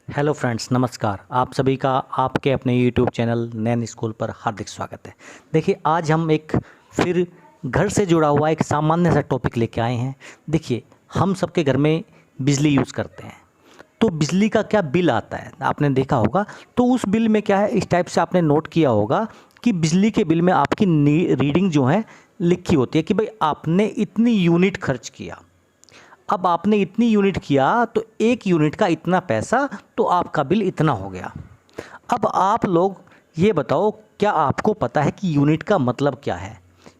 Hello friends, नमस्कार। आप सभी का आपके अपने यूट्यूब चैनल नैन स्कूल पर हार्दिक स्वागत है। देखिए, आज हम एक फिर घर से जुड़ा हुआ एक सामान्य सा टॉपिक लेके आए हैं। देखिए, हम सबके घर में बिजली यूज़ करते हैं, तो बिजली का क्या बिल आता है आपने देखा होगा। तो उस बिल में क्या है, इस टाइप से आपने नोट किया होगा कि बिजली के बिल में आपकी रीडिंग जो है लिखी होती है कि भाई आपने इतनी यूनिट खर्च किया। अब आपने इतनी यूनिट किया तो एक यूनिट का इतना पैसा, तो आपका बिल इतना हो गया। अब आप लोग ये बताओ, क्या आपको पता है कि यूनिट का मतलब क्या है?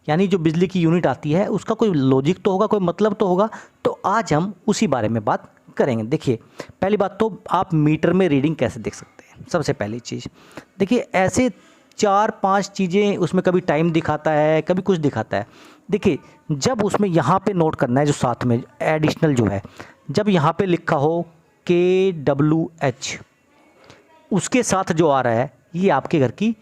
यानी जो बिजली की यूनिट आती है उसका कोई लॉजिक तो होगा, कोई मतलब तो होगा। तो आज हम उसी बारे में बात करेंगे। देखिए, पहली बात तो आप मीटर में रीडिंग कैसे देख सकते हैं। सबसे पहली चीज़ देखिए, ऐसे 4-5 चीज़ें उसमें, कभी टाइम दिखाता है, कभी कुछ दिखाता है। देखिए, जब उसमें यहाँ पे नोट करना है, जो साथ में एडिशनल जो है, जब यहाँ पे लिखा हो KWH, उसके साथ जो आ रहा है ये आपके घर की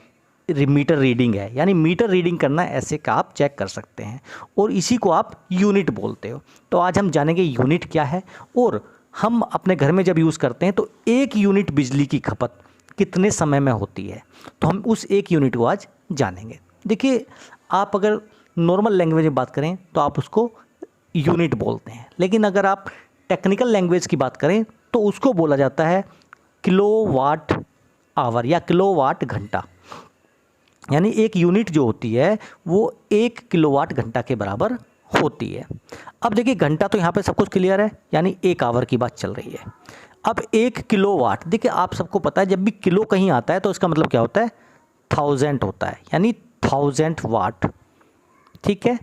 मीटर रीडिंग है। यानी मीटर रीडिंग करना ऐसे का आप चेक कर सकते हैं, और इसी को आप यूनिट बोलते हो। तो आज हम जानेंगे यूनिट क्या है, और हम अपने घर में जब यूज़ करते हैं तो एक यूनिट बिजली की खपत कितने समय में होती है, तो हम उस एक यूनिट को आज जानेंगे। देखिए, आप अगर नॉर्मल लैंग्वेज में बात करें तो आप उसको यूनिट बोलते हैं, लेकिन अगर आप टेक्निकल लैंग्वेज की बात करें तो उसको बोला जाता है किलोवाट आवर या किलोवाट घंटा। यानी एक यूनिट जो होती है वो 1 किलोवाट घंटा के बराबर होती है। अब देखिए, घंटा तो यहाँ पे सब कुछ क्लियर है, यानी 1 आवर की बात चल रही है। अब 1 किलोवाट, देखिए आप सबको पता है जब भी किलो कहीं आता है तो इसका मतलब क्या होता है, 1000 होता है, यानी 1000 वाट। ठीक है,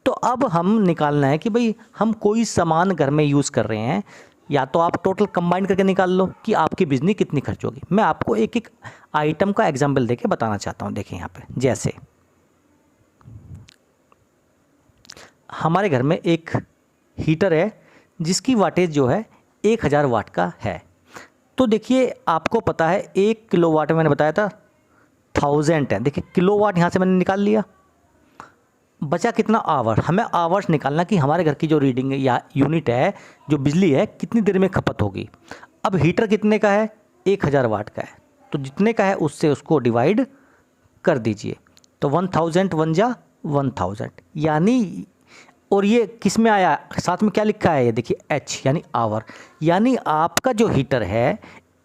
तो अब हम निकालना है कि भाई हम कोई सामान घर में यूज़ कर रहे हैं, या तो आप टोटल कंबाइन करके निकाल लो कि आपकी बिजली कितनी खर्च होगी। मैं आपको एक एक आइटम का एग्जांपल देके बताना चाहता हूँ। देखिए यहाँ पे, जैसे हमारे घर में एक हीटर है जिसकी वाटेज जो है 1000 वाट का है। तो देखिए, आपको पता है 1 किलोवाट में मैंने बताया था 1000 है। देखिए, किलोवाट यहाँ से मैंने निकाल लिया, बचा कितना, आवर। हमें आवर्स निकालना कि हमारे घर की जो रीडिंग है या यूनिट है, जो बिजली है, कितनी देर में खपत होगी। अब हीटर कितने का है, 1000 वाट का है, तो जितने का है उससे उसको डिवाइड कर दीजिए। तो 1000 वन जा 1000, यानी, और ये किस में आया, साथ में क्या लिखा है, ये देखिए एच यानी आवर। यानी आपका जो हीटर है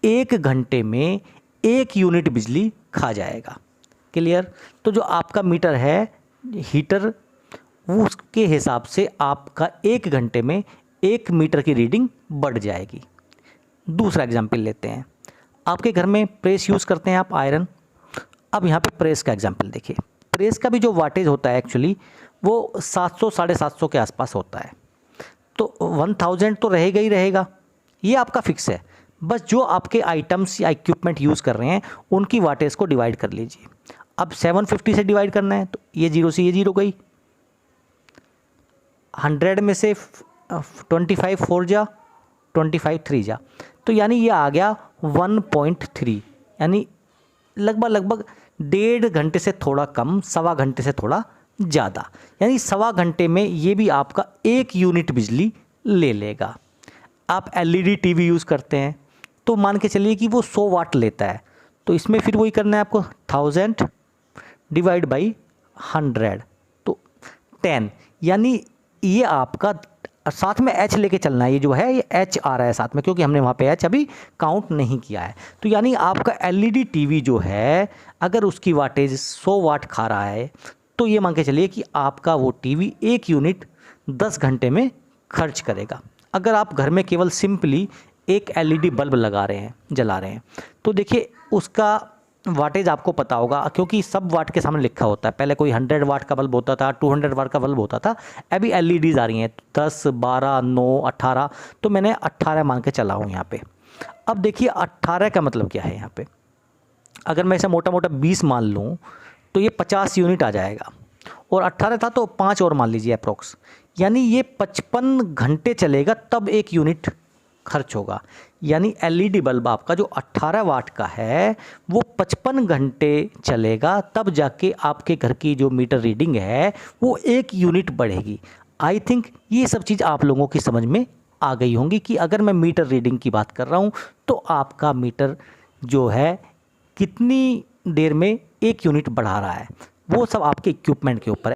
1 घंटे में 1 यूनिट बिजली खा जाएगा। क्लियर? तो जो आपका मीटर है, हीटर, वो उसके हिसाब से आपका 1 घंटे में 1 मीटर की रीडिंग बढ़ जाएगी। दूसरा एग्जाम्पल लेते हैं। आपके घर में प्रेस यूज़ करते हैं आप, आयरन। अब यहाँ पे प्रेस का एग्जाम्पल देखिए। प्रेस का भी जो वाटेज होता है एक्चुअली वो 700 750 के आसपास होता है। तो 1000 तो रहेगा ही रहेगा, ये आपका फिक्स है। बस जो आपके आइटम्स या इक्विपमेंट यूज़ कर रहे हैं उनकी वाटेज को डिवाइड कर लीजिए। अब 750 से डिवाइड करना है तो ये 0 से ये 0 गई, 100 में से 25 4 जा 25 3 जा, तो यानी ये आ गया 1.3, यानी लगभग 1.5 घंटे से थोड़ा कम, सवा घंटे से थोड़ा ज़्यादा, यानी सवा घंटे में ये भी आपका 1 यूनिट बिजली ले लेगा। आप एलईडी टीवी यूज़ करते हैं तो मान के चलिए कि वो 100 वाट लेता है, तो इसमें फिर वही करना है आपको, 1000 डिवाइड बाई 100, तो 10, यानी ये आपका, साथ में एच लेके चलना है। ये जो है ये एच आ रहा है साथ में, क्योंकि हमने वहाँ पे एच अभी काउंट नहीं किया है। तो यानी आपका एलईडी टीवी जो है, अगर उसकी वाटेज 100 वाट खा रहा है, तो ये मान के चलिए कि आपका वो टीवी 1 यूनिट 10 घंटे में खर्च करेगा। अगर आप घर में केवल सिंपली एक एलईडी बल्ब लगा रहे हैं, जला रहे हैं, तो देखिए उसका वाटेज आपको पता होगा, क्योंकि सब वाट के सामने लिखा होता है। पहले कोई 100 वाट का बल्ब होता था, 200 वाट का बल्ब होता था, अभी एलईडीज़ आ रही हैं 10 12 9 18, तो मैंने 18 मान के चला हूँ यहाँ पे। अब देखिए 18 का मतलब क्या है यहाँ पे, अगर मैं इसे मोटा मोटा 20 मान लूँ तो ये 50 यूनिट आ जाएगा, और 18 था तो 5 और मान लीजिए अप्रोक्स, यानी ये 55 घंटे चलेगा तब 1 यूनिट खर्च होगा। यानी एलईडी बल्ब आपका जो 18 वाट का है वो 55 घंटे चलेगा, तब जाके आपके घर की जो मीटर रीडिंग है वो 1 यूनिट बढ़ेगी। आई थिंक ये सब चीज़ आप लोगों की समझ में आ गई होंगी कि अगर मैं मीटर रीडिंग की बात कर रहा हूँ तो आपका मीटर जो है कितनी देर में 1 यूनिट बढ़ा रहा है, वो सब आपके इक्विपमेंट के ऊपर है।